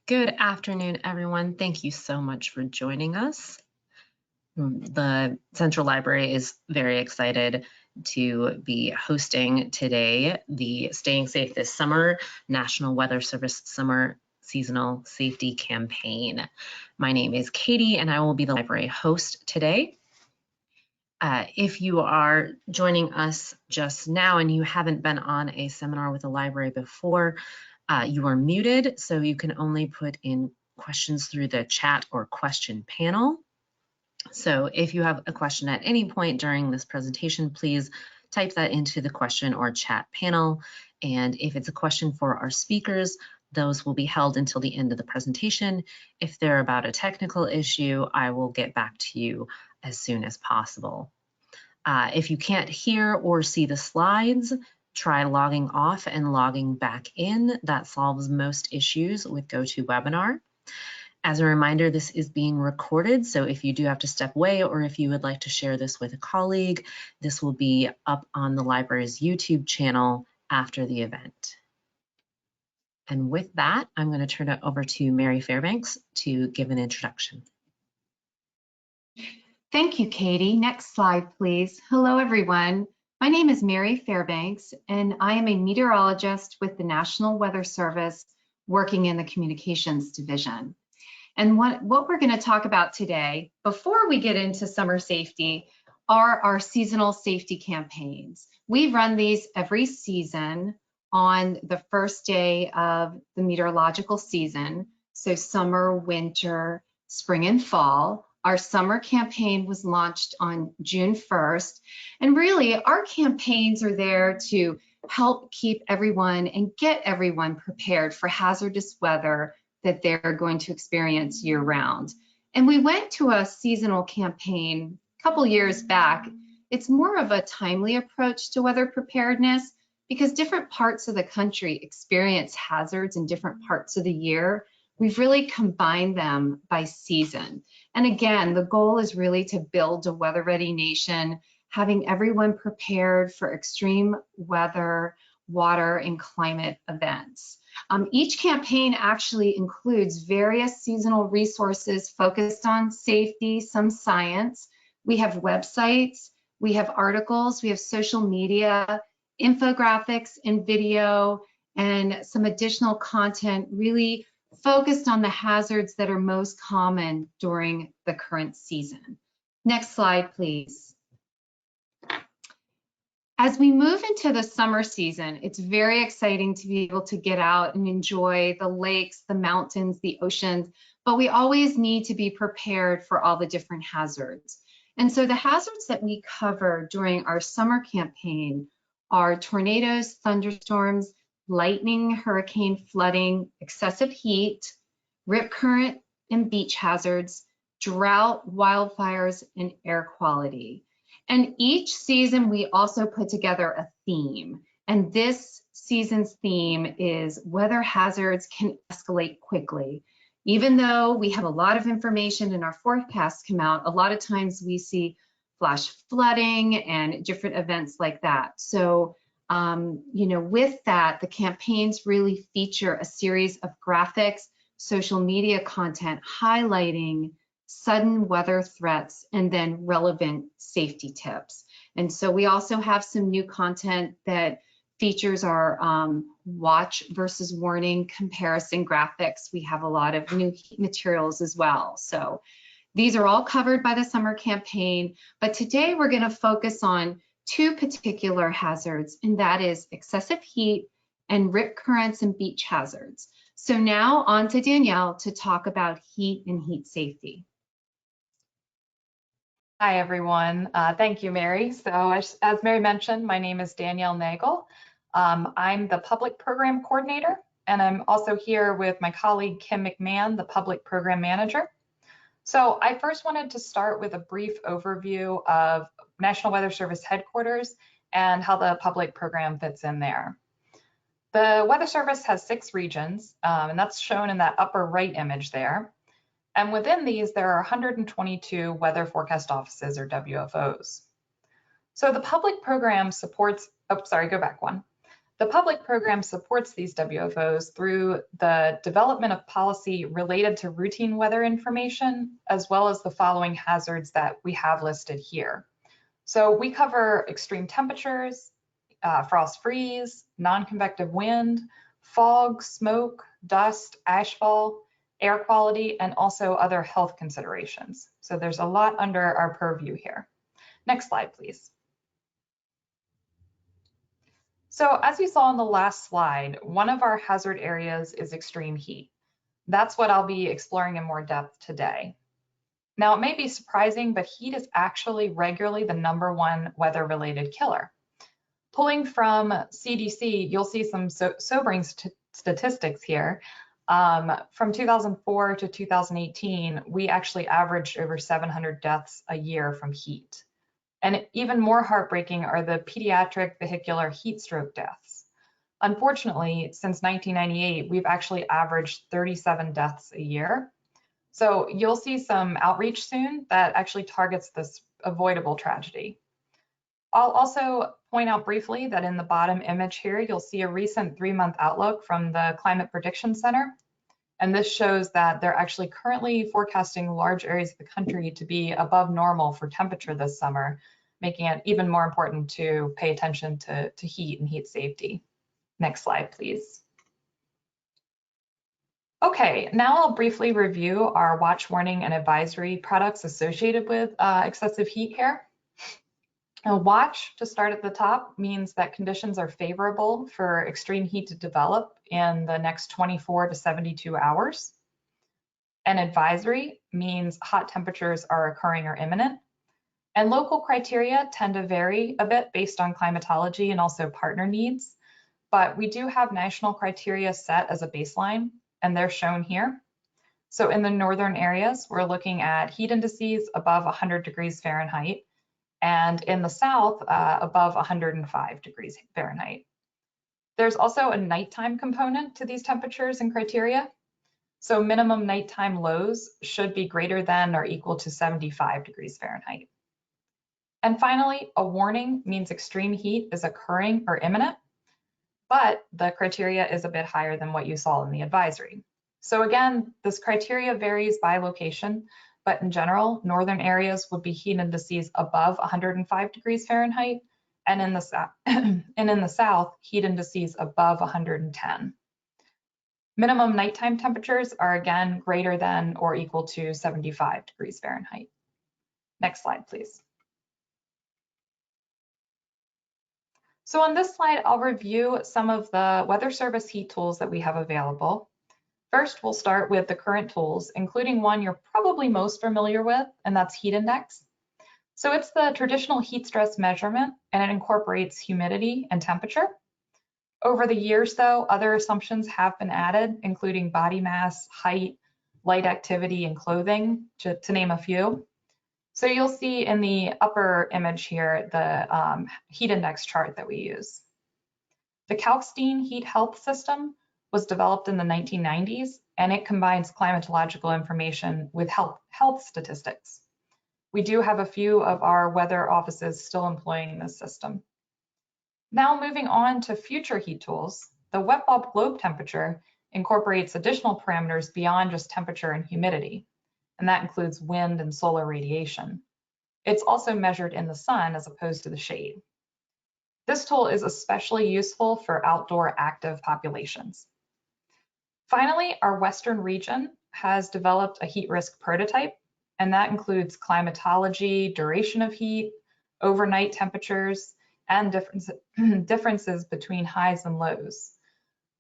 Good afternoon, everyone. Thank you so much for joining us. The Central Library is very excited to be hosting today the Staying Safe This Summer National Weather Service Summer Seasonal Safety Campaign. My name is Katie and I will be the library host today. If you are joining us just now and you haven't been on a seminar with the library before, you are muted, so you can only put in questions through the chat or question panel. So if you have a question at any point during this presentation, please type that into the question or chat panel. And if it's a question for our speakers, those will be held until the end of the presentation. If they're about a technical issue, I will get back to you as soon as possible. If you can't hear or see the slides, try logging off and logging back in. That solves most issues with GoToWebinar. As a reminder, this is being recorded, so if you do have to step away or if you would like to share this with a colleague, this will be up on the library's YouTube channel after the event. And with that, I'm going to turn it over to Mary Fairbanks to give an introduction. Thank you, Katie. Next slide, please. Hello, everyone. My name is Mary Fairbanks, and I am a meteorologist with the National Weather Service working in the Communications Division. And what we're going to talk about today, before we get into summer safety, are our seasonal safety campaigns. We run these every season on the first day of the meteorological season, so summer, winter, spring, and fall. Our summer campaign was launched on June 1st, and really our campaigns are there to help keep everyone and get everyone prepared for hazardous weather that they're going to experience year-round. And we went to a seasonal campaign a couple years back. It's more of a timely approach to weather preparedness because different parts of the country experience hazards in different parts of the year. We've really combined them by season. And again, the goal is really to build a weather-ready nation, having everyone prepared for extreme weather, water, and climate events. Each campaign actually includes various seasonal resources focused on safety, some science. We have websites, we have articles, we have social media, infographics and video, and some additional content really focused on the hazards that are most common during the current season. Next slide, please. As we move into the summer season, it's very exciting to be able to get out and enjoy the lakes, the mountains, the oceans, but we always need to be prepared for all the different hazards. And so the hazards that we cover during our summer campaign are tornadoes, thunderstorms, lightning, hurricane, flooding, excessive heat, rip current and beach hazards, drought, wildfires, and air quality. And each season we also put together a theme. And this season's theme is weather hazards can escalate quickly. Even though we have a lot of information and our forecasts come out, a lot of times we see flash flooding and different events like that. So with that, the campaigns really feature a series of graphics, social media content highlighting sudden weather threats and then relevant safety tips. And so we also have some new content that features our watch versus warning comparison graphics. We have a lot of new materials as well. So these are all covered by the summer campaign, but today we're going to focus on two particular hazards, and that is excessive heat and rip currents and beach hazards. So now on to Danielle to talk about heat and heat safety. Hi, everyone. Thank you, Mary. So as Mary mentioned, my name is Danielle Nagel. I'm the Public Program Coordinator, and I'm also here with my colleague, Kim McMahon, the Public Program Manager. So I first wanted to start with a brief overview of National Weather Service headquarters and how the public program fits in there. The Weather Service has 6 regions, and that's shown in that upper right image there. And within these, there are 122 weather forecast offices, or WFOs. So the public program supports, oh, sorry, go back one. The public program supports these WFOs through the development of policy related to routine weather information, as well as the following hazards that we have listed here. So we cover extreme temperatures, frost freeze, non-convective wind, fog, smoke, dust, ashfall, air quality, and also other health considerations. So there's a lot under our purview here. Next slide, please. So as you saw on the last slide, one of our hazard areas is extreme heat. That's what I'll be exploring in more depth today. Now, it may be surprising, but heat is actually regularly the #1 weather-related killer. Pulling from CDC, you'll see some sobering statistics here. From 2004 to 2018, we actually averaged over 700 deaths a year from heat. And even more heartbreaking are the pediatric vehicular heat stroke deaths. Unfortunately, since 1998, we've actually averaged 37 deaths a year. So you'll see some outreach soon that actually targets this avoidable tragedy. I'll also point out briefly that in the bottom image here, you'll see a recent 3-month outlook from the Climate Prediction Center. And this shows that they're actually currently forecasting large areas of the country to be above normal for temperature this summer, making it even more important to pay attention to heat and heat safety. Next slide, please. Okay, now I'll briefly review our watch, warning, and advisory products associated with excessive heat here. A watch, to start at the top, means that conditions are favorable for extreme heat to develop in the next 24 to 72 hours. An advisory means hot temperatures are occurring or imminent. And local criteria tend to vary a bit based on climatology and also partner needs. But we do have national criteria set as a baseline, and they're shown here. So in the northern areas, we're looking at heat indices above 100 degrees Fahrenheit. And in the south, above 105 degrees Fahrenheit. There's also a nighttime component to these temperatures and criteria. So minimum nighttime lows should be greater than or equal to 75 degrees Fahrenheit. And finally, a warning means extreme heat is occurring or imminent, but the criteria is a bit higher than what you saw in the advisory. So again, this criteria varies by location, but in general, northern areas would be heat indices above 105 degrees Fahrenheit, and in the south, heat indices above 110. Minimum nighttime temperatures are again greater than or equal to 75 degrees Fahrenheit. Next slide, please. So on this slide, I'll review some of the Weather Service heat tools that we have available. First, we'll start with the current tools, including one you're probably most familiar with, and that's heat index. So it's the traditional heat stress measurement, and it incorporates humidity and temperature. Over the years, though, other assumptions have been added, including body mass, height, light activity, and clothing, to name a few. So you'll see in the upper image here, the heat index chart that we use. The Kalkstein Heat Health System was developed in the 1990s, and it combines climatological information with health statistics. We do have a few of our weather offices still employing this system. Now moving on to future heat tools, the wet bulb globe temperature incorporates additional parameters beyond just temperature and humidity, and that includes wind and solar radiation. It's also measured in the sun as opposed to the shade. This tool is especially useful for outdoor active populations. Finally, our Western region has developed a heat risk prototype, and that includes climatology, duration of heat, overnight temperatures, and differences between highs and lows.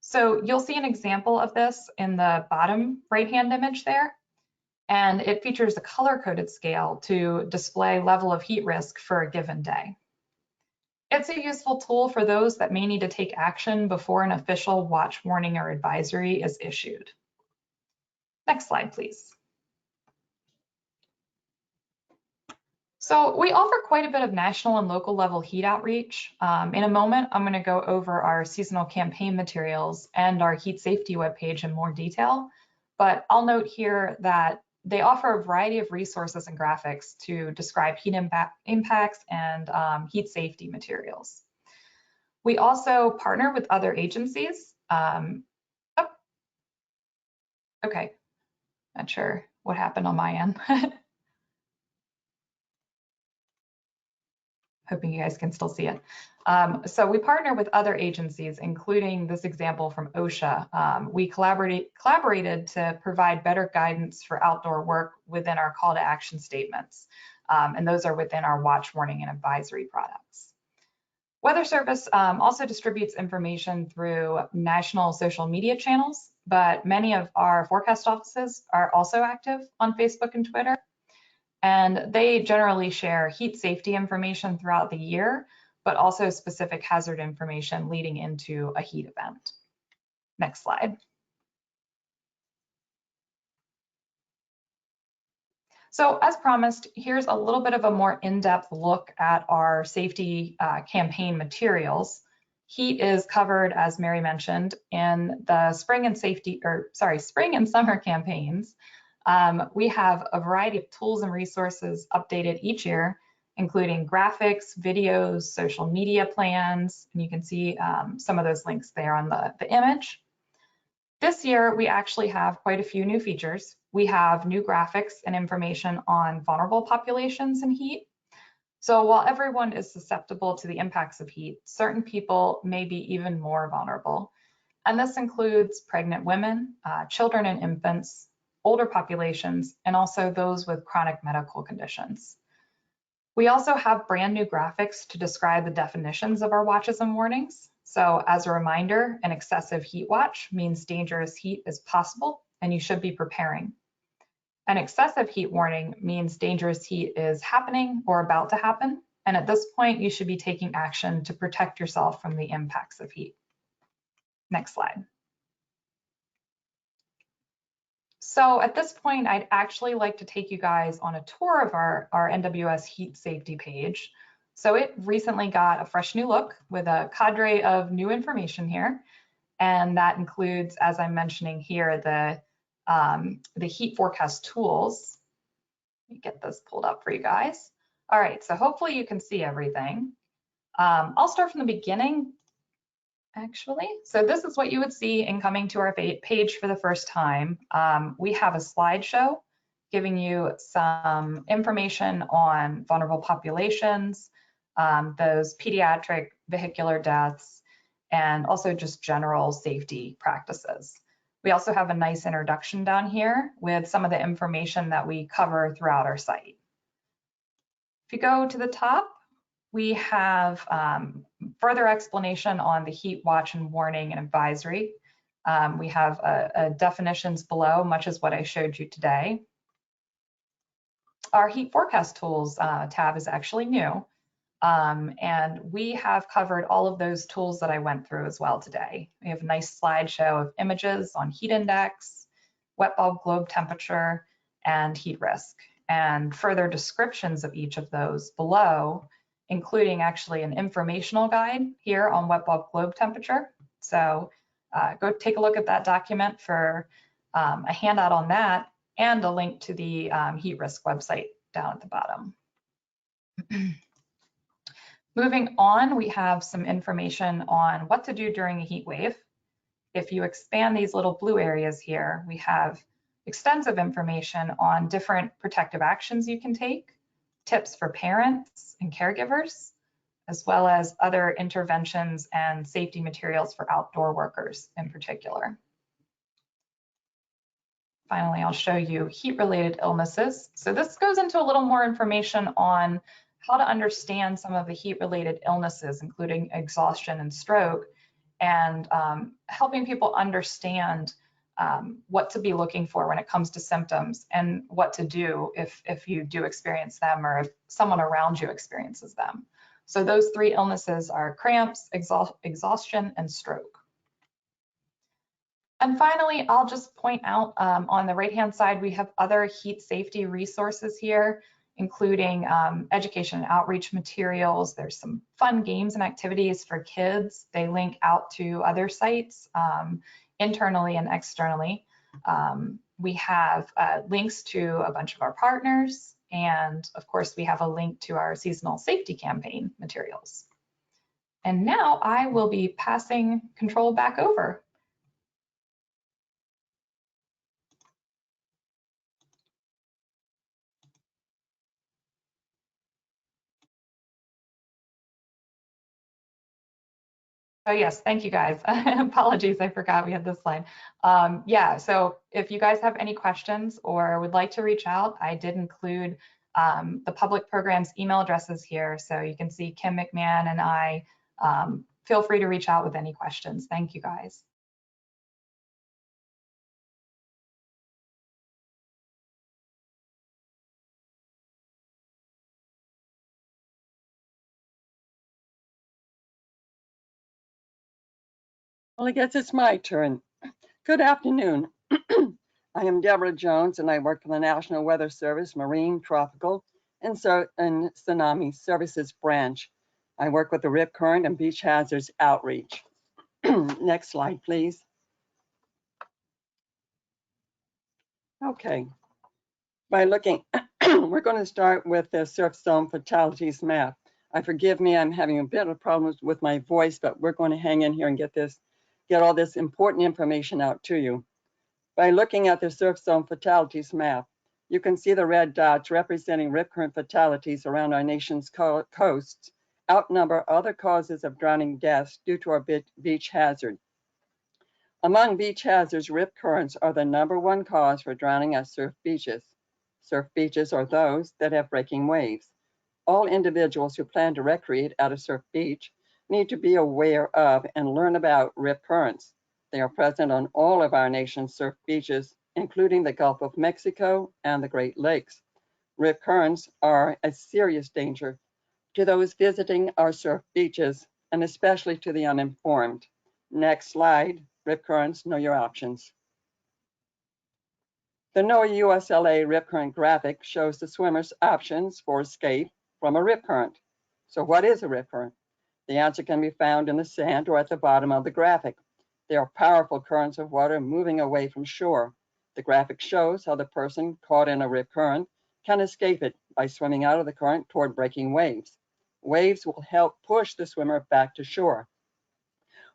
So you'll see an example of this in the bottom right-hand image there, and it features a color-coded scale to display level of heat risk for a given day. It's a useful tool for those that may need to take action before an official watch, warning, or advisory is issued. Next slide, please. So we offer quite a bit of national and local level heat outreach. In a moment, I'm going to go over our seasonal campaign materials and our heat safety webpage in more detail, but I'll note here that they offer a variety of resources and graphics to describe heat impacts and heat safety materials. We also partner with other agencies. Okay, not sure what happened on my end. Hoping you guys can still see it. So we partner with other agencies, including this example from OSHA. We collaborated to provide better guidance for outdoor work within our call to action statements. And those are within our watch, warning, and advisory products. Weather Service also distributes information through national social media channels, but many of our forecast offices are also active on Facebook and Twitter. And they generally share heat safety information throughout the year, but also specific hazard information leading into a heat event. Next slide. So as promised, here's a little bit of a more in-depth look at our safety campaign materials. Heat is covered, as Mary mentioned, in the spring and summer campaigns. We have a variety of tools and resources updated each year, including graphics, videos, social media plans, and you can see some of those links there on the image. This year, we actually have quite a few new features. We have new graphics and information on vulnerable populations in heat. So while everyone is susceptible to the impacts of heat, certain people may be even more vulnerable. And this includes pregnant women, children and infants, older populations, and also those with chronic medical conditions. We also have brand new graphics to describe the definitions of our watches and warnings. So as a reminder, an excessive heat watch means dangerous heat is possible and you should be preparing. An excessive heat warning means dangerous heat is happening or about to happen. And at this point, you should be taking action to protect yourself from the impacts of heat. Next slide. So at this point, I'd actually like to take you guys on a tour of our NWS heat safety page. So it recently got a fresh new look with a cadre of new information here. And that includes, as I'm mentioning here, the heat forecast tools. Let me get this pulled up for you guys. All right, so hopefully you can see everything. I'll start from the beginning, actually. So this is what you would see in coming to our page for the first time. We have a slideshow giving you some information on vulnerable populations, those pediatric vehicular deaths, and also just general safety practices. We also have a nice introduction down here with some of the information that we cover throughout our site. If you go to the top, we have further explanation on the heat watch and warning and advisory. We have definitions below, much as what I showed you today. Our heat forecast tools tab is actually new. And we have covered all of those tools that I went through as well today. We have a nice slideshow of images on heat index, wet bulb globe temperature, and heat risk, and further descriptions of each of those below, including actually an informational guide here on wet bulb globe temperature. So go take a look at that document for a handout on that and a link to the heat risk website down at the bottom. Moving on, we have some information on what to do during a heat wave. If you expand these little blue areas here, we have extensive information on different protective actions you can take, tips for parents and caregivers, as well as other interventions and safety materials for outdoor workers in particular. Finally, I'll show you heat-related illnesses. So this goes into a little more information on how to understand some of the heat-related illnesses, including exhaustion and stroke, and helping people understand what to be looking for when it comes to symptoms and what to do if you do experience them or if someone around you experiences them. So those three illnesses are cramps, exhaustion, and stroke. And finally, I'll just point out on the right-hand side, we have other heat safety resources here, including education and outreach materials. There's some fun games and activities for kids. They link out to other sites internally and externally. We have links to a bunch of our partners. And of course, we have a link to our seasonal safety campaign materials. And now I will be passing control back over. Oh yes, thank you guys. Apologies, I forgot we had this slide. Yeah, so if you guys have any questions or would like to reach out, I did include the public programs email addresses here, so you can see Kim McMahon and I. Feel free to reach out with any questions. Thank you guys. Well, I guess it's my turn. Good afternoon. I am Deborah Jones, and I work for the National Weather Service Marine, Tropical, and Tsunami Services Branch. I work with the Rip Current and Beach Hazards Outreach. Next slide, please. Okay. By looking, we're going to start with the surf zone fatalities map. Forgive me, I'm having a bit of problems with my voice, but we're going to hang in here and get all this important information out to you. By looking at the surf zone fatalities map, you can see the red dots representing rip current fatalities around our nation's coasts outnumber other causes of drowning deaths due to our beach hazard. Among beach hazards, rip currents are the #1 cause for drowning at surf beaches. Surf beaches are those that have breaking waves. All individuals who plan to recreate at a surf beach need to be aware of and learn about rip currents. They are present on all of our nation's surf beaches, including the Gulf of Mexico and the Great Lakes. Rip currents are a serious danger to those visiting our surf beaches, and especially to the uninformed. Next slide, rip currents, know your options. The NOAA USLA rip current graphic shows the swimmer's options for escape from a rip current. So what is a rip current? The answer can be found in the sand or at the bottom of the graphic. They are powerful currents of water moving away from shore. The graphic shows how the person caught in a rip current can escape it by swimming out of the current toward breaking waves. Waves will help push the swimmer back to shore.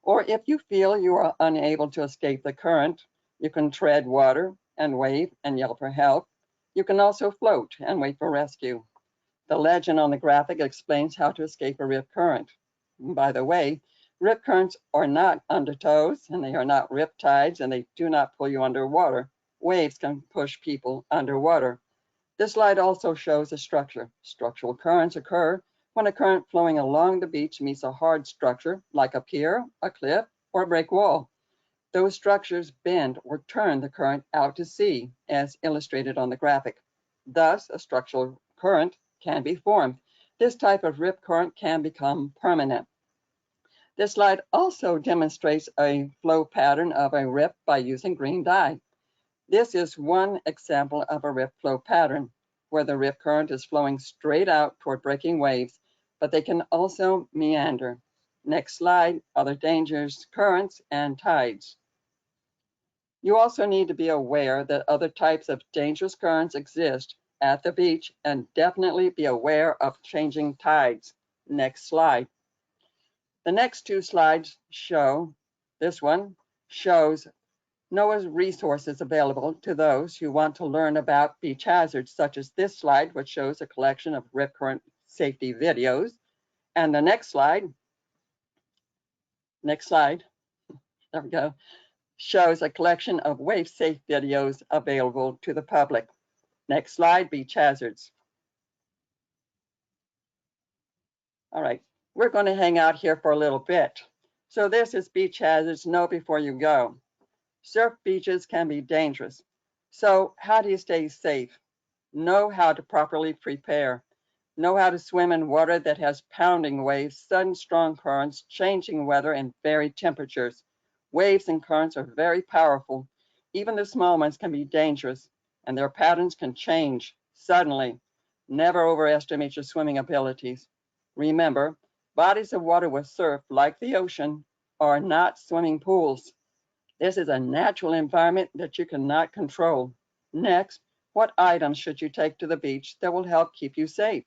Or if you feel you are unable to escape the current, you can tread water and wave and yell for help. You can also float and wait for rescue. The legend on the graphic explains how to escape a rip current. By the way, rip currents are not undertows, and they are not rip tides, and they do not pull you underwater. Waves can push people underwater. This slide also shows a structure. Structural currents occur when a current flowing along the beach meets a hard structure, like a pier, a cliff, or a brick wall. Those structures bend or turn the current out to sea, as illustrated on the graphic. Thus, a structural current can be formed. This type of rip current can become permanent. This slide also demonstrates a flow pattern of a rip by using green dye. This is one example of a rip flow pattern, where the rip current is flowing straight out toward breaking waves, but they can also meander. Next slide, other dangers, currents, and tides. You also need to be aware that other types of dangerous currents exist at the beach, and definitely be aware of changing tides. Next slide. The next two slides show, this one shows NOAA's resources available to those who want to learn about beach hazards, such as this slide, which shows a collection of rip current safety videos. And the next slide, there we go, shows a collection of wave safe videos available to the public. Next slide, beach hazards. All right, we're going to hang out here for a little bit. So this is beach hazards, know before you go. Surf beaches can be dangerous. So how do you stay safe? Know how to properly prepare. Know how to swim in water that has pounding waves, sudden strong currents, changing weather, and varied temperatures. Waves and currents are very powerful. Even the small ones can be dangerous, and their patterns can change suddenly. Never overestimate your swimming abilities. Remember, bodies of water with surf, like the ocean, are not swimming pools. This is a natural environment that you cannot control. Next, what items should you take to the beach that will help keep you safe?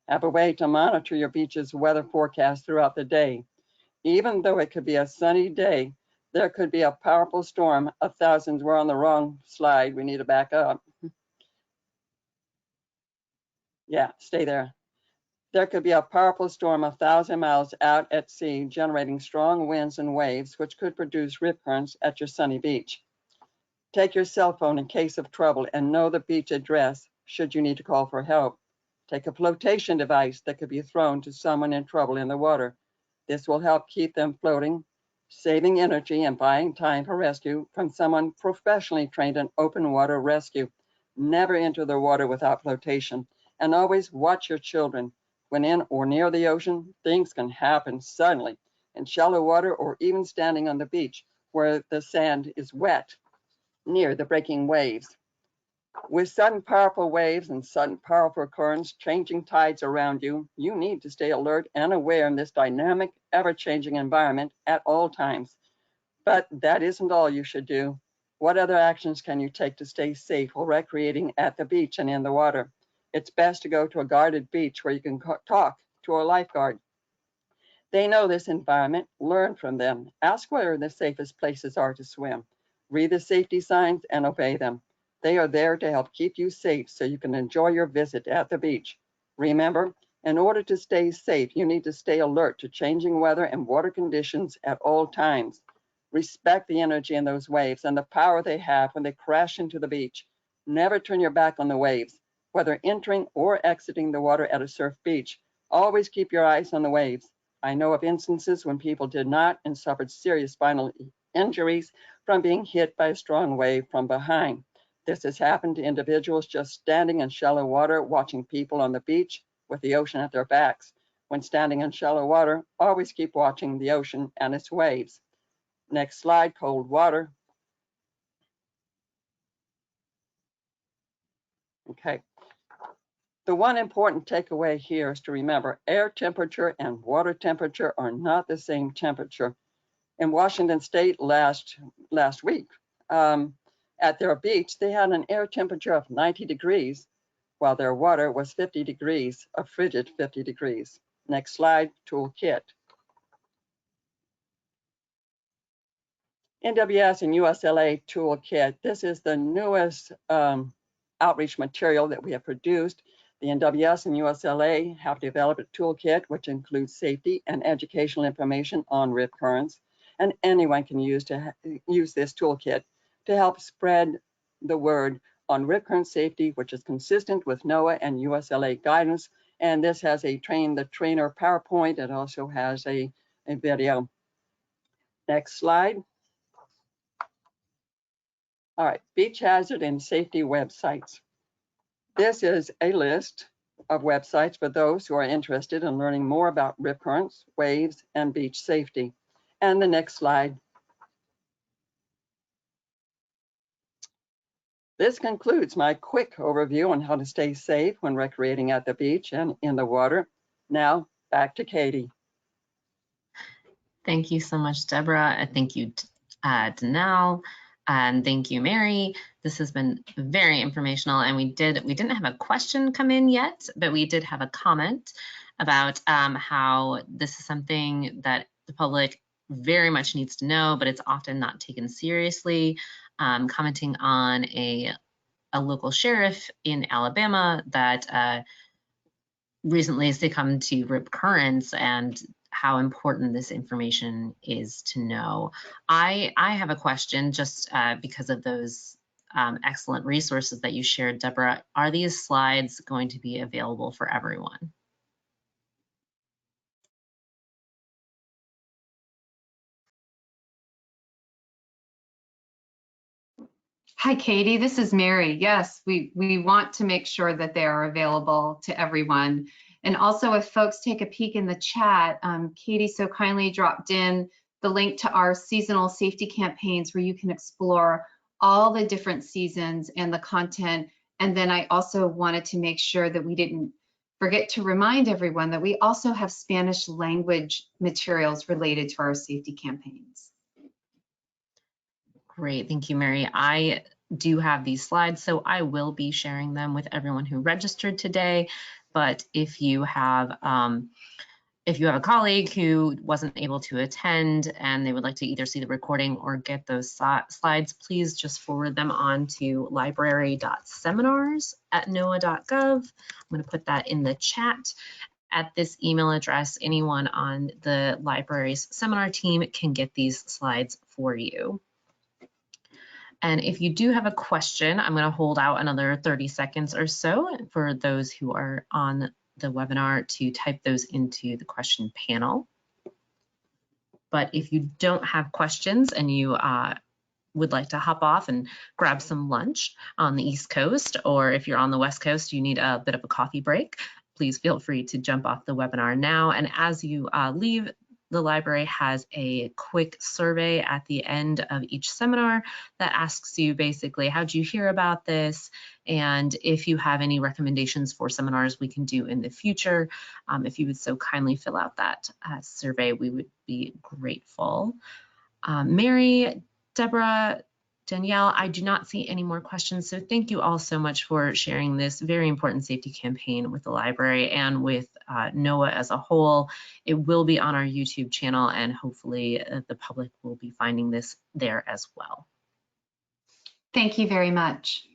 Have a way to monitor your beach's weather forecast throughout the day. Even though it could be a sunny day, there could be a powerful storm. We're on the wrong slide. We need to back up. Yeah, stay there. There could be a powerful storm 1,000 miles out at sea, generating strong winds and waves, which could produce rip currents at your sunny beach. Take your cell phone in case of trouble and know the beach address should you need to call for help. Take a flotation device that could be thrown to someone in trouble in the water. This will help keep them floating, saving energy and buying time for rescue from someone professionally trained in open water rescue. Never enter the water without flotation, and always watch your children. When in or near the ocean, things can happen suddenly in shallow water or even standing on the beach where the sand is wet near the breaking waves. With sudden powerful waves and sudden powerful currents, changing tides around you, you need to stay alert and aware in this dynamic, ever-changing environment at all times. But that isn't all you should do. What other actions can you take to stay safe while recreating at the beach and in the water? It's best to go to a guarded beach where you can talk to a lifeguard. They know this environment, learn from them, ask where the safest places are to swim, read the safety signs and obey them. They are there to help keep you safe so you can enjoy your visit at the beach. Remember, in order to stay safe, you need to stay alert to changing weather and water conditions at all times. Respect the energy in those waves and the power they have when they crash into the beach. Never turn your back on the waves, whether entering or exiting the water at a surf beach. Always keep your eyes on the waves. I know of instances when people did not and suffered serious spinal injuries from being hit by a strong wave from behind. This has happened to individuals just standing in shallow water, watching people on the beach with the ocean at their backs. When standing in shallow water, always keep watching the ocean and its waves. Next slide, cold water. Okay. The one important takeaway here is to remember air temperature and water temperature are not the same temperature. In Washington State last week, at their beach, they had an air temperature of 90 degrees, while their water was 50 degrees, a frigid 50 degrees. Next slide, toolkit. NWS and USLA toolkit. This is the newest outreach material that we have produced. The NWS and USLA have developed a toolkit which includes safety and educational information on rip currents, and anyone can use this toolkit to help spread the word on rip current safety, which is consistent with NOAA and USLA guidance. And this has a train the trainer PowerPoint. It also has a video. Next slide. All right, beach hazard and safety websites. This is a list of websites for those who are interested in learning more about rip currents, waves, and beach safety. And the next slide. This concludes my quick overview on how to stay safe when recreating at the beach and in the water. Now, back to Katie. Thank you so much, Deborah. Thank you, Danelle, and thank you, Mary. This has been very informational, and we didn't have a question come in yet, but we did have a comment about how this is something that the public very much needs to know, but it's often not taken seriously. Commenting on a local sheriff in Alabama that recently succumbed to rip currents and how important this information is to know. I have a question just because of those excellent resources that you shared, Deborah. Are these slides going to be available for everyone? Hi, Katie, this is Mary. Yes, we want to make sure that they are available to everyone. And also, if folks take a peek in the chat, Katie so kindly dropped in the link to our seasonal safety campaigns where you can explore all the different seasons and the content. And then I also wanted to make sure that we didn't forget to remind everyone that we also have Spanish language materials related to our safety campaigns. Great, thank you, Mary. I do have these slides, so I will be sharing them with everyone who registered today. But if you have if you have a colleague who wasn't able to attend and they would like to either see the recording or get those slides, please just forward them on to library.seminars@noaa.gov. I'm going to put that in the chat. At this email address, anyone on the library's seminar team can get these slides for you. And if you do have a question, I'm going to hold out another 30 seconds or so for those who are on the webinar to type those into the question panel. But if you don't have questions and you would like to hop off and grab some lunch on the East Coast, or if you're on the West Coast, you need a bit of a coffee break, please feel free to jump off the webinar now. And as you leave, the library has a quick survey at the end of each seminar that asks you basically, how'd you hear about this? And if you have any recommendations for seminars we can do in the future, if you would so kindly fill out that survey, we would be grateful. Mary, Deborah, Danielle, I do not see any more questions, so thank you all so much for sharing this very important safety campaign with the library and with NOAA as a whole. It will be on our YouTube channel, and hopefully the public will be finding this there as well. Thank you very much.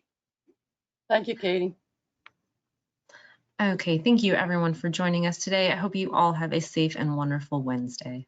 Thank you, Katie. Okay, thank you everyone for joining us today. I hope you all have a safe and wonderful Wednesday.